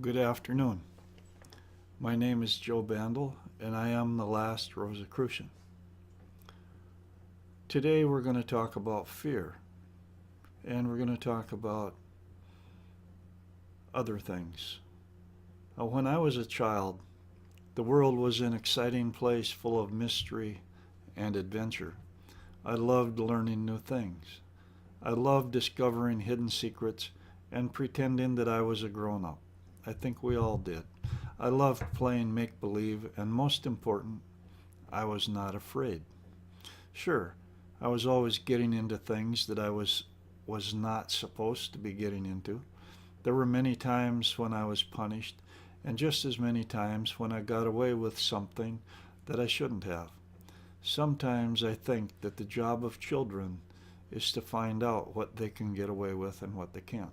Good afternoon. My name is Joe Bandel, and I am the last Rosicrucian. Today we're going to talk about fear, and we're going to talk about other things. When I was a child, the world was an exciting place full of mystery and adventure. I loved learning new things. I loved discovering hidden secrets and pretending that I was a grown up. I think we all did. I loved playing make believe, and most important, I was not afraid. Sure, I was always getting into things that I was not supposed to be getting into. There were many times when I was punished, and just as many times when I got away with something that I shouldn't have. Sometimes I think that the job of children is to find out what they can get away with and what they can't.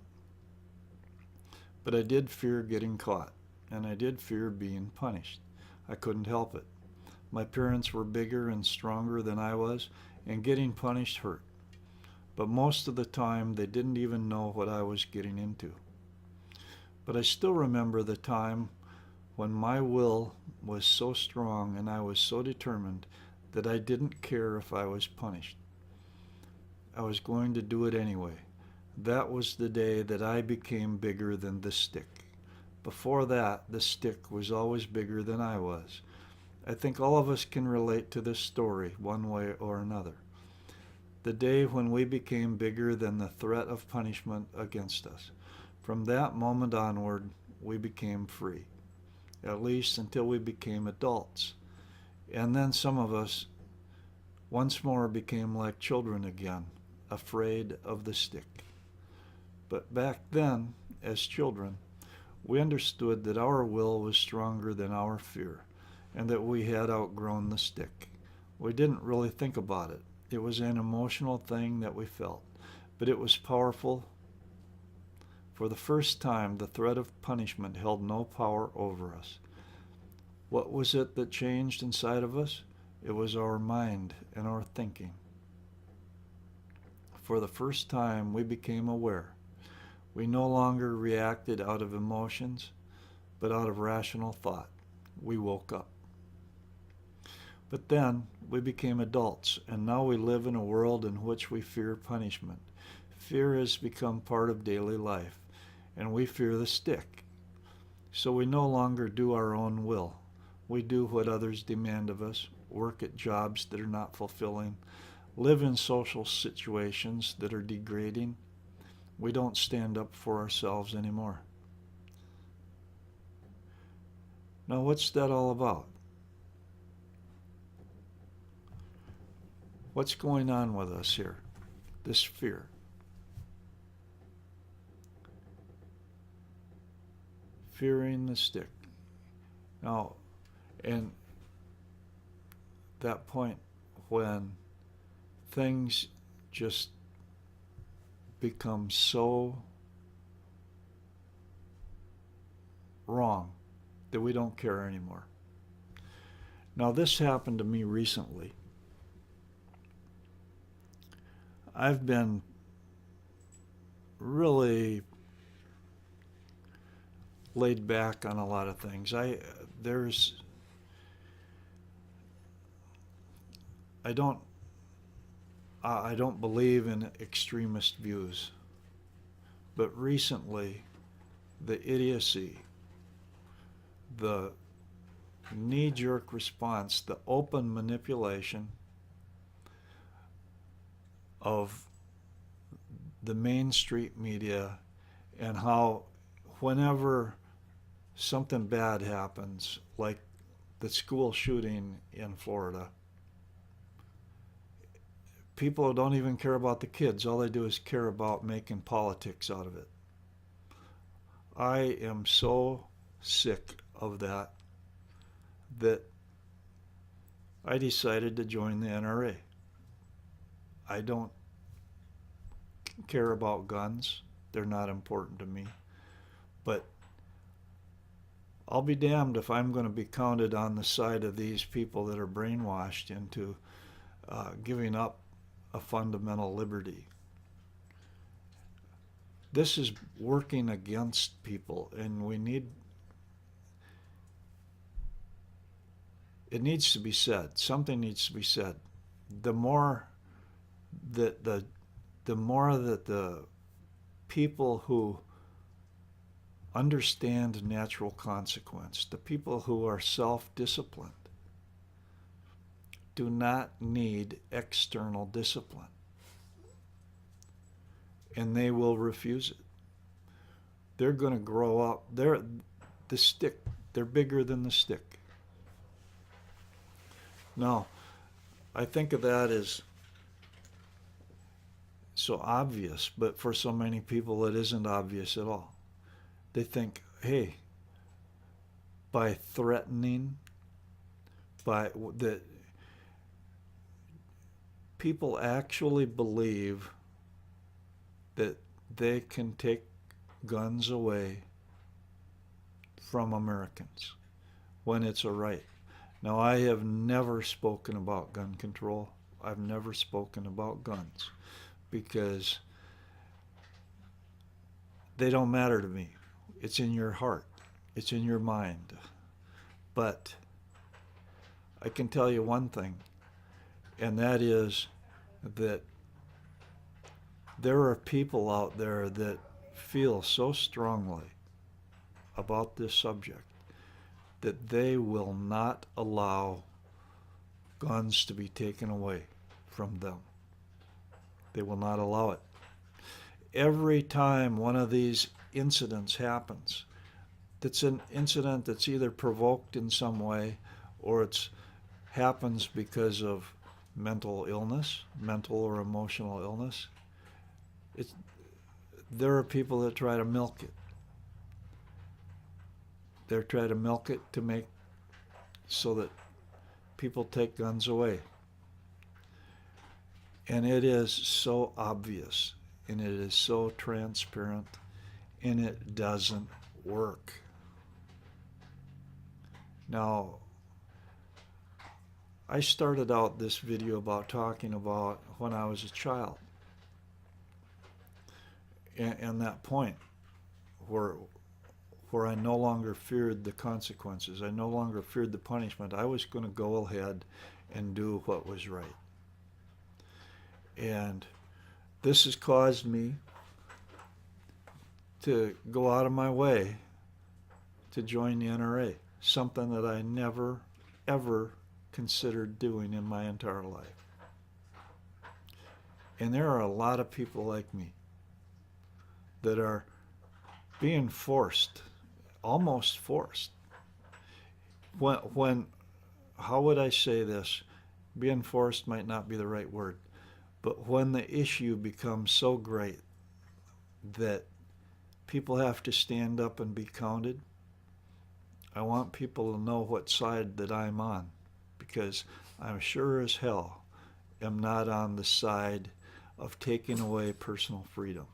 But I did fear getting caught, and I did fear being punished. I couldn't help it. My parents were bigger and stronger than I was, and getting punished hurt. But most of the time, they didn't even know what I was getting into. But I still remember the time when my will was so strong and I was so determined that I didn't care if I was punished. I was going to do it anyway. That was the day that I became bigger than the stick. Before that, the stick was always bigger than I was. I think all of us can relate to this story one way or another. The day when we became bigger than the threat of punishment against us. From that moment onward, we became free, at least until we became adults. And then some of us once more became like children again, afraid of the stick. But back then, as children, we understood that our will was stronger than our fear, and that we had outgrown the stick. We didn't really think about it. It was an emotional thing that we felt, but it was powerful. For the first time, the threat of punishment held no power over us. What was it that changed inside of us? It was our mind and our thinking. For the first time, we became aware. We no longer reacted out of emotions, but out of rational thought. We woke up. But then we became adults, and now we live in a world in which we fear punishment. Fear has become part of daily life, and we fear the stick. So we no longer do our own will. We do what others demand of us, work at jobs that are not fulfilling, live in social situations that are degrading. We don't stand up for ourselves anymore. Now, what's that all about? What's going on with us here? This fear. Fearing the stick. Now, and that point when things just become so wrong that we don't care anymore. Now, this happened to me recently. I've been really laid back on a lot of things. There's I don't believe in extremist views, but recently the idiocy, the knee-jerk response, the open manipulation of the mainstream media, and how whenever something bad happens, like the school shooting in Florida, people don't even care about the kids. All they do is care about making politics out of it. I am so sick of that I decided to join the NRA. I don't care about guns. They're not important to me. But I'll be damned if I'm going to be counted on the side of these people that are brainwashed into giving up a fundamental liberty. this is working against people, and it needs to be said. Something needs to be said. The more that the people who understand natural consequence, the people who are self-disciplined, do not need external discipline. And they will refuse it. They're going to grow up. They're bigger than the stick. Now, I think of that as so obvious, but for so many people it isn't obvious at all. They think, hey, by threatening, by that, people actually believe that they can take guns away from Americans when it's a right. Now, I have never spoken about gun control. I've never spoken about guns because they don't matter to me. It's in your heart. It's in your mind. But I can tell you one thing, and that is that there are people out there that feel so strongly about this subject that they will not allow guns to be taken away from them. They will not allow it. Every time one of these incidents happens, that's an incident that's either provoked in some way or it happens because of mental illness, mental or emotional illness, there are people that try to milk it. They try to milk it to make so that people take guns away. And it is so obvious, and it is so transparent, and it doesn't work. Now, I started out this video about talking about when I was a child, and that point where I no longer feared the consequences. I no longer feared the punishment. I was going to go ahead and do what was right. And this has caused me to go out of my way to join the NRA, something that I never, ever considered doing in my entire life. And there are a lot of people like me that are being forced, almost forced. When how would I say this? Being forced might not be the right word, but when the issue becomes so great that people have to stand up and be counted, I want people to know what side that I'm on, because I'm sure as hell am not on the side of taking away personal freedom.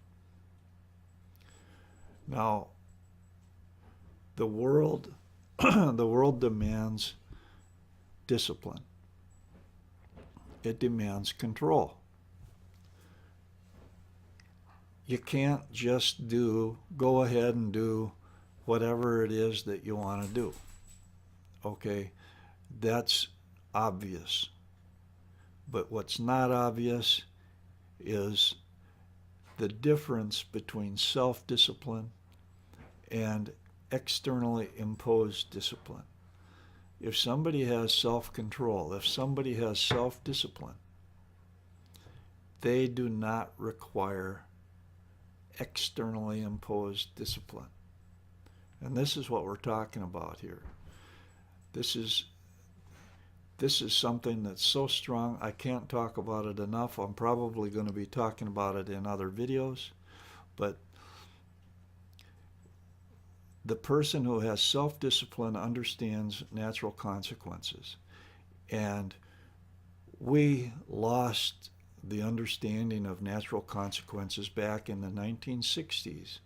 Now, the world demands discipline. It demands control. You can't just go ahead and do whatever it is that you want to do. Okay, that's obvious. But what's not obvious is the difference between self-discipline and externally imposed discipline. If somebody has self-control, if somebody has self-discipline, they do not require externally imposed discipline. And this is what we're talking about here. This is something that's so strong, I can't talk about it enough. I'm probably going to be talking about it in other videos, but the person who has self-discipline understands natural consequences. And we lost the understanding of natural consequences back in the 1960s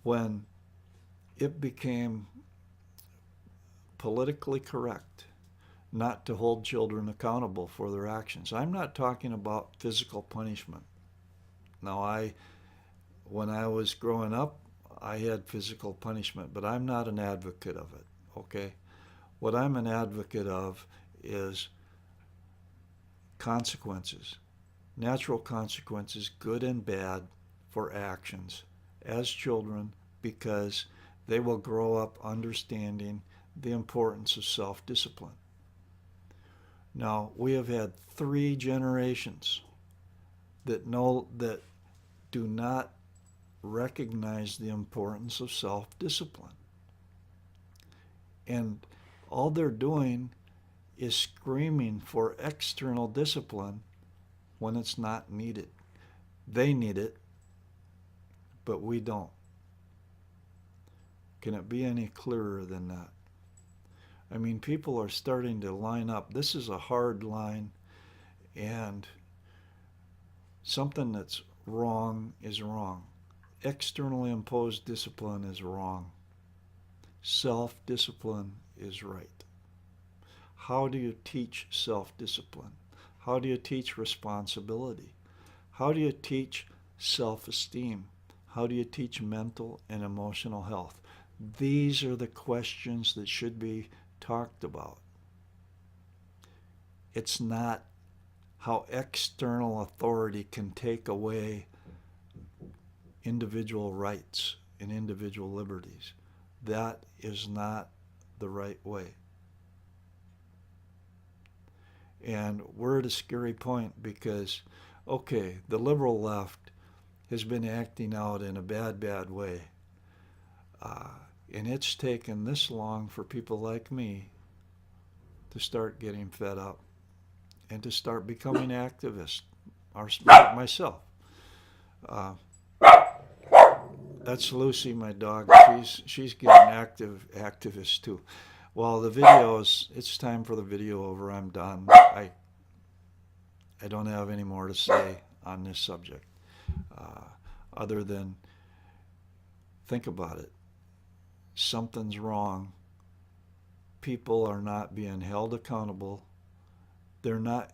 when it became politically correct not to hold children accountable for their actions. I'm not talking about physical punishment. Now, When I was growing up, I had physical punishment, but I'm not an advocate of it, okay? What I'm an advocate of is consequences, natural consequences, good and bad, for actions as children, because they will grow up understanding the importance of self-discipline. Now, we have had 3 generations that do not recognize the importance of self-discipline. And all they're doing is screaming for external discipline when it's not needed. They need it, but we don't. Can it be any clearer than that? I mean, people are starting to line up. This is a hard line, and something that's wrong is wrong. Externally imposed discipline is wrong. Self-discipline is right. How do you teach self-discipline? How do you teach responsibility? How do you teach self-esteem? How do you teach mental and emotional health? These are the questions that should be talked about. It's not how external authority can take away individual rights and individual liberties. That is not the right way. And we're at a scary point because, okay, the liberal left has been acting out in a bad, bad way. And it's taken this long for people like me to start getting fed up and to start becoming activists, myself. Uh, that's Lucy, my dog. She's getting activist too. Well, the videos, it's time for the video over. I'm done. I don't have any more to say on this subject other than think about it. Something's wrong. People are not being held accountable. They're not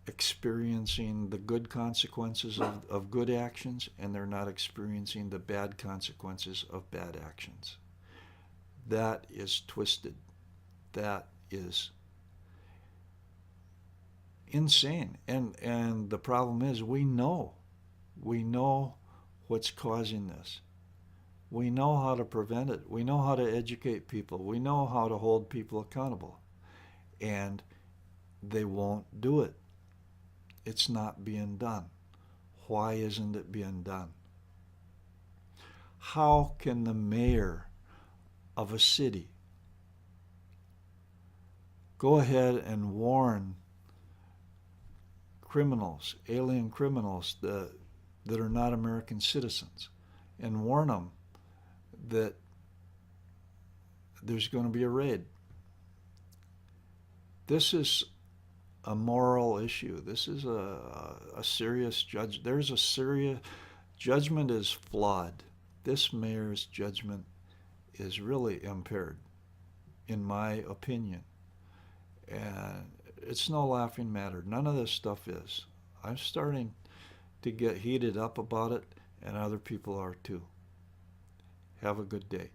experiencing the good consequences of good actions, and they're not experiencing the bad consequences of bad actions. That is twisted. That is insane. And the problem is we know what's causing this. We know how to prevent it. We know how to educate people. We know how to hold people accountable. And they won't do it. It's not being done. Why isn't it being done? How can the mayor of a city go ahead and warn criminals, alien criminals that are not American citizens, and warn them that there's going to be a raid? This is a moral issue. This is a serious There's a serious judgment is flawed. This mayor's judgment is really impaired, in my opinion. And it's no laughing matter. None of this stuff is. I'm starting to get heated up about it, and other people are too. Have a good day.